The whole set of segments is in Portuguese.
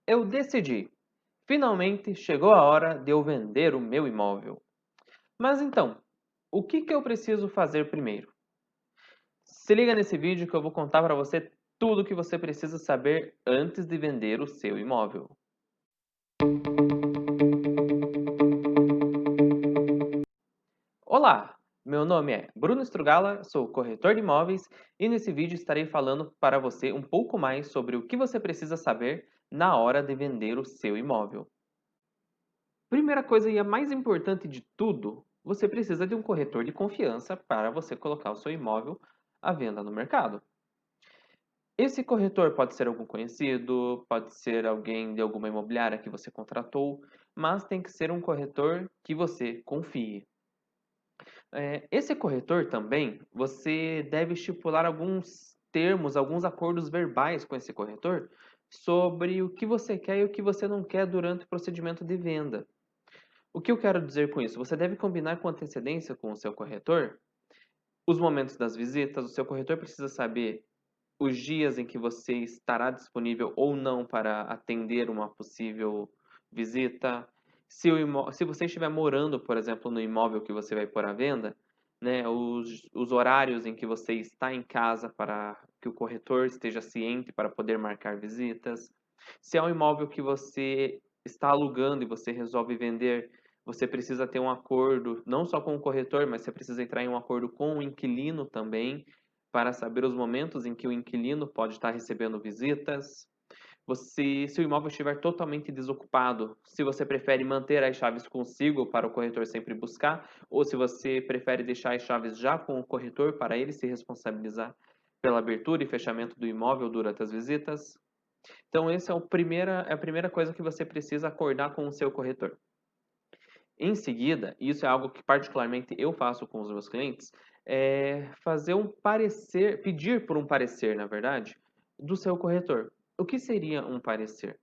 Eu decidi. Finalmente chegou a hora de eu vender o meu imóvel. Mas então, o que eu preciso fazer primeiro? Se liga nesse vídeo que eu vou contar para você tudo o que você precisa saber antes de vender o seu imóvel. Olá, meu nome é Bruno Strugala, sou corretor de imóveis e nesse vídeo estarei falando para você um pouco mais sobre o que você precisa saber na hora de vender o seu imóvel. Primeira coisa e a mais importante de tudo, você precisa de um corretor de confiança para você colocar o seu imóvel à venda no mercado. Esse corretor pode ser algum conhecido, pode ser alguém de alguma imobiliária que você contratou, mas tem que ser um corretor que você confie. Esse corretor também, você deve estipular alguns termos, alguns acordos verbais com esse corretor sobre o que você quer e o que você não quer durante o procedimento de venda. O que eu quero dizer com isso? Você deve combinar com antecedência com o seu corretor os momentos das visitas. O seu corretor precisa saber os dias em que você estará disponível ou não para atender uma possível visita. Se você estiver morando, por exemplo, no imóvel que você vai pôr à venda, né, os horários em que você está em casa para que o corretor esteja ciente para poder marcar visitas. Se é um imóvel que você está alugando e você resolve vender, você precisa ter um acordo, não só com o corretor, mas você precisa entrar em um acordo com o inquilino também, para saber os momentos em que o inquilino pode estar recebendo visitas. Se o imóvel estiver totalmente desocupado, se você prefere manter as chaves consigo para o corretor sempre buscar, ou se você prefere deixar as chaves já com o corretor para ele se responsabilizar pela abertura e fechamento do imóvel durante as visitas. Então, essa é a primeira coisa que você precisa acordar com o seu corretor. Em seguida, isso é algo que particularmente eu faço com os meus clientes, é fazer um parecer, pedir por um parecer, na verdade, do seu corretor. O que seria um parecer?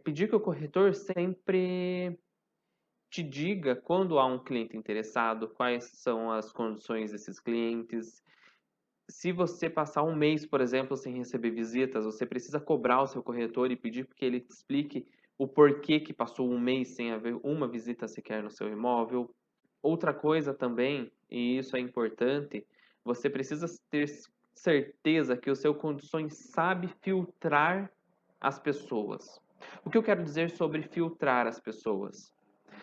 Pedir que o corretor sempre te diga quando há um cliente interessado, quais são as condições desses clientes. Se você passar um mês, por exemplo, sem receber visitas, você precisa cobrar o seu corretor e pedir que ele te explique o porquê que passou um mês sem haver uma visita sequer no seu imóvel. Outra coisa também, e isso é importante, você precisa ter certeza que o seu condições sabe filtrar as pessoas. O que eu quero dizer sobre filtrar as pessoas?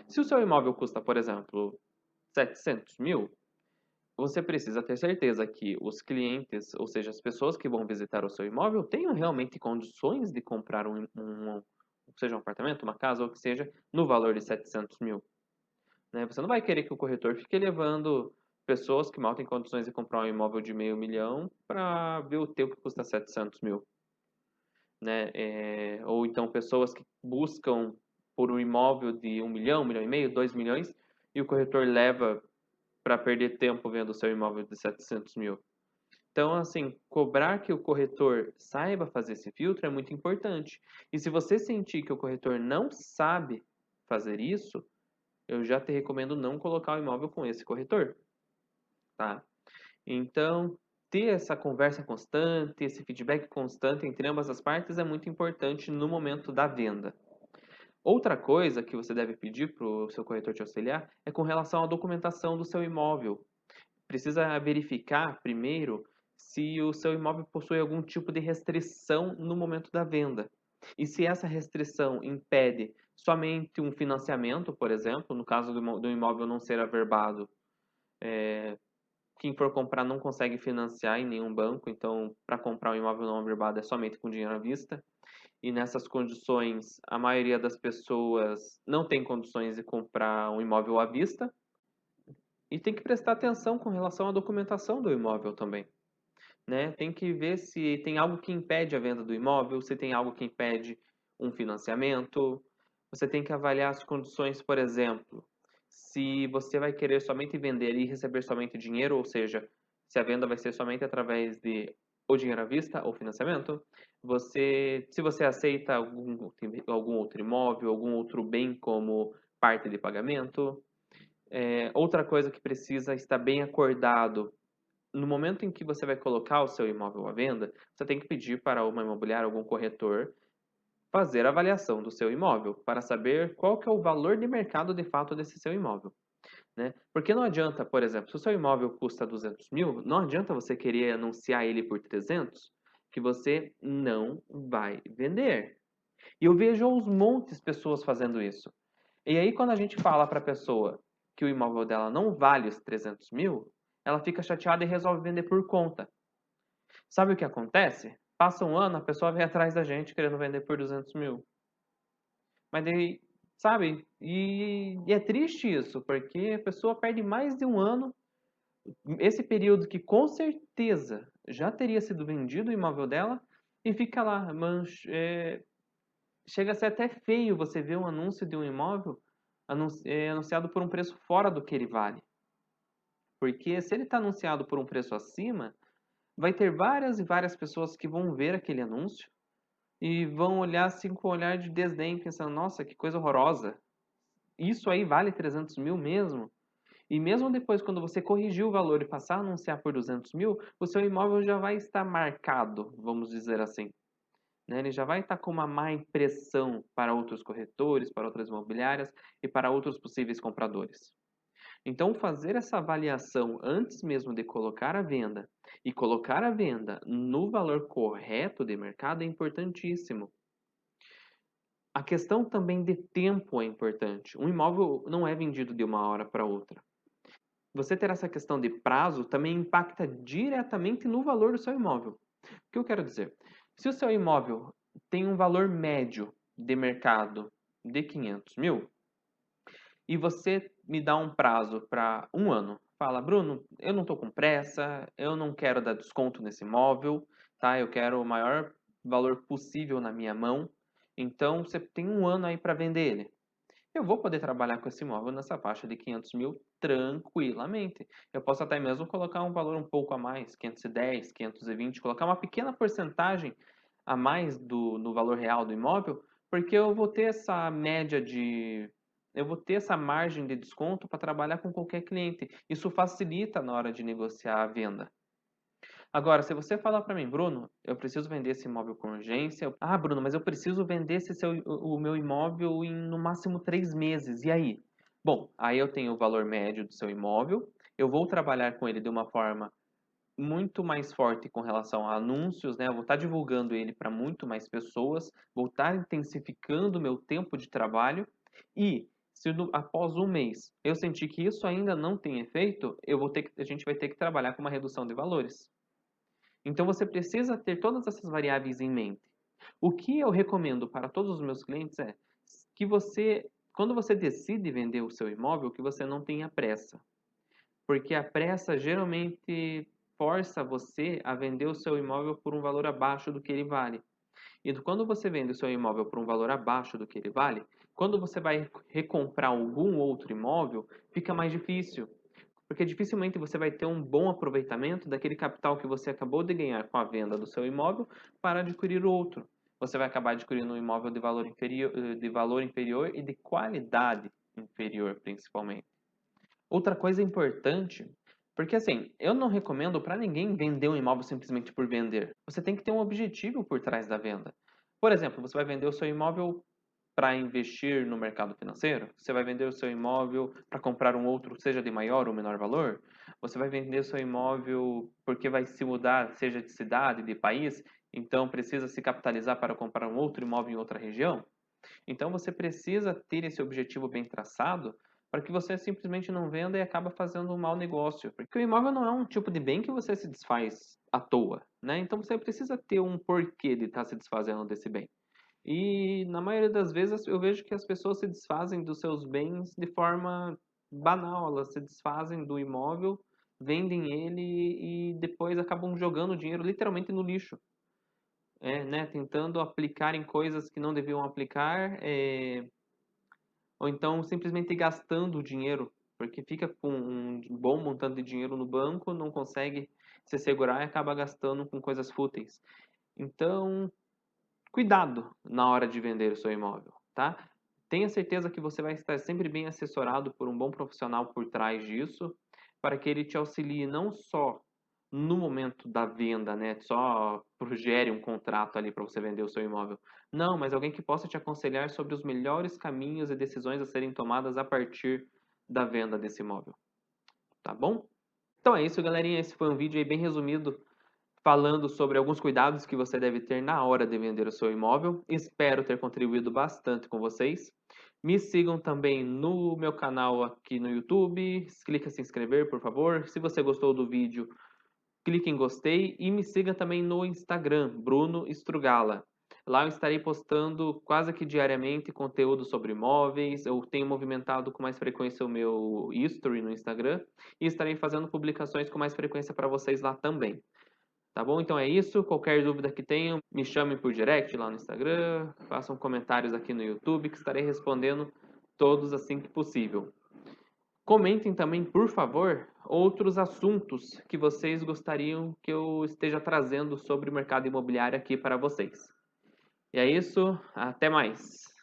Se o seu imóvel custa, por exemplo, 700 mil, você precisa ter certeza que os clientes, ou seja, as pessoas que vão visitar o seu imóvel, tenham realmente condições de comprar seja um apartamento, uma casa, ou que seja, no valor de 700 mil. Né? Você não vai querer que o corretor fique levando pessoas que mal têm condições de comprar um imóvel de meio milhão para ver o teu que custa 700 mil. Né? Ou então pessoas que buscam por um imóvel de 1 milhão, 1,5 milhão, 2 milhões, e o corretor leva para perder tempo vendo o seu imóvel de 700 mil. Então, assim, cobrar que o corretor saiba fazer esse filtro é muito importante. E se você sentir que o corretor não sabe fazer isso, eu já te recomendo não colocar o imóvel com esse corretor, tá? Então, ter essa conversa constante, esse feedback constante entre ambas as partes é muito importante no momento da venda. Outra coisa que você deve pedir para o seu corretor te auxiliar é com relação à documentação do seu imóvel. Precisa verificar primeiro se o seu imóvel possui algum tipo de restrição no momento da venda. E se essa restrição impede somente um financiamento, por exemplo, no caso do imóvel não ser averbado, quem for comprar não consegue financiar em nenhum banco, então para comprar um imóvel não averbado é somente com dinheiro à vista. E nessas condições, a maioria das pessoas não tem condições de comprar um imóvel à vista e tem que prestar atenção com relação à documentação do imóvel também. Né? Tem que ver se tem algo que impede a venda do imóvel, se tem algo que impede um financiamento. Você tem que avaliar as condições, por exemplo, se você vai querer somente vender e receber somente dinheiro, ou seja, se a venda vai ser somente através de ou dinheiro à vista ou financiamento. Se você aceita algum outro imóvel, algum outro bem como parte de pagamento. Outra coisa que precisa estar bem acordado no momento em que você vai colocar o seu imóvel à venda, você tem que pedir para uma imobiliária, algum corretor, Fazer a avaliação do seu imóvel para saber qual que é o valor de mercado de fato desse seu imóvel, né? Porque não adianta, por exemplo, se o seu imóvel custa 200 mil, não adianta você querer anunciar ele por 300, que você não vai vender. E eu vejo aos montes pessoas fazendo isso. E aí, quando a gente fala para a pessoa que o imóvel dela não vale os 300 mil, ela fica chateada e resolve vender por conta. Sabe o que acontece? Passa um ano, a pessoa vem atrás da gente querendo vender por 200 mil. Mas daí, sabe? E é triste isso, porque a pessoa perde mais de um ano, esse período que com certeza já teria sido vendido o imóvel dela, e fica lá, chega a ser até feio você ver um anúncio de um imóvel anunciado por um preço fora do que ele vale. Porque se ele está anunciado por um preço acima, vai ter várias e várias pessoas que vão ver aquele anúncio e vão olhar assim com um olhar de desdém, pensando, nossa, que coisa horrorosa. Isso aí vale 300 mil mesmo? E mesmo depois, quando você corrigir o valor e passar a anunciar por 200 mil, o seu imóvel já vai estar marcado, vamos dizer assim, né? Ele já vai estar com uma má impressão para outros corretores, para outras imobiliárias e para outros possíveis compradores. Então, fazer essa avaliação antes mesmo de colocar a venda e colocar a venda no valor correto de mercado é importantíssimo. A questão também de tempo é importante. Um imóvel não é vendido de uma hora para outra. Você ter essa questão de prazo também impacta diretamente no valor do seu imóvel. O que eu quero dizer? Se o seu imóvel tem um valor médio de mercado de 500 mil e você me dá um prazo para um ano, fala, Bruno, eu não estou com pressa, eu não quero dar desconto nesse imóvel, tá? Eu quero o maior valor possível na minha mão, então você tem um ano aí para vender ele. Eu vou poder trabalhar com esse imóvel nessa faixa de 500 mil tranquilamente. Eu posso até mesmo colocar um valor um pouco a mais, 510, 520, colocar uma pequena porcentagem a mais no valor real do imóvel, porque eu vou ter essa média de. Eu vou ter essa margem de desconto para trabalhar com qualquer cliente. Isso facilita na hora de negociar a venda. Agora, se você falar para mim, Bruno, eu preciso vender esse imóvel com urgência. Ah, Bruno, mas eu preciso vender o meu imóvel em no máximo 3 meses. E aí? Bom, aí eu tenho o valor médio do seu imóvel. Eu vou trabalhar com ele de uma forma muito mais forte com relação a anúncios, né? Eu vou estar divulgando ele para muito mais pessoas, vou estar intensificando o meu tempo de trabalho e se após um mês eu sentir que isso ainda não tem efeito, a gente vai ter que trabalhar com uma redução de valores. Então você precisa ter todas essas variáveis em mente. O que eu recomendo para todos os meus clientes é que quando você decide vender o seu imóvel, que você não tenha pressa. Porque a pressa geralmente força você a vender o seu imóvel por um valor abaixo do que ele vale. E quando você vende o seu imóvel por um valor abaixo do que ele vale, quando você vai recomprar algum outro imóvel, fica mais difícil. Porque dificilmente você vai ter um bom aproveitamento daquele capital que você acabou de ganhar com a venda do seu imóvel para adquirir outro. Você vai acabar adquirindo um imóvel de valor inferior e de qualidade inferior, principalmente. Outra coisa importante, porque assim, eu não recomendo para ninguém vender um imóvel simplesmente por vender. Você tem que ter um objetivo por trás da venda. Por exemplo, você vai vender o seu imóvel para investir no mercado financeiro? Você vai vender o seu imóvel para comprar um outro, seja de maior ou menor valor? Você vai vender o seu imóvel porque vai se mudar, seja de cidade, de país, então precisa se capitalizar para comprar um outro imóvel em outra região? Então você precisa ter esse objetivo bem traçado para que você simplesmente não venda e acaba fazendo um mau negócio. Porque o imóvel não é um tipo de bem que você se desfaz à toa, né? Então você precisa ter um porquê de estar se desfazendo desse bem. E na maioria das vezes eu vejo que as pessoas se desfazem dos seus bens de forma banal, elas se desfazem do imóvel, vendem ele e depois acabam jogando o dinheiro literalmente no lixo. Né, tentando aplicar em coisas que não deviam aplicar, ou então simplesmente gastando o dinheiro, porque fica com um bom montante de dinheiro no banco, não consegue se segurar e acaba gastando com coisas fúteis. Então, cuidado na hora de vender o seu imóvel, tá? Tenha certeza que você vai estar sempre bem assessorado por um bom profissional por trás disso, para que ele te auxilie não só no momento da venda, né? Só gere um contrato ali para você vender o seu imóvel. Não, mas alguém que possa te aconselhar sobre os melhores caminhos e decisões a serem tomadas a partir da venda desse imóvel, tá bom? Então é isso, galerinha. Esse foi um vídeo aí bem resumido falando sobre alguns cuidados que você deve ter na hora de vender o seu imóvel. Espero ter contribuído bastante com vocês. Me sigam também no meu canal aqui no YouTube. Clique em se inscrever, por favor. Se você gostou do vídeo, clique em gostei e me siga também no Instagram, Bruno Strugala. Lá eu estarei postando quase que diariamente conteúdo sobre imóveis. Eu tenho movimentado com mais frequência o meu history no Instagram e estarei fazendo publicações com mais frequência para vocês lá também. Tá bom? Então é isso. Qualquer dúvida que tenham, me chamem por direct lá no Instagram, façam comentários aqui no YouTube que estarei respondendo todos assim que possível. Comentem também, por favor, outros assuntos que vocês gostariam que eu esteja trazendo sobre o mercado imobiliário aqui para vocês. E é isso, até mais.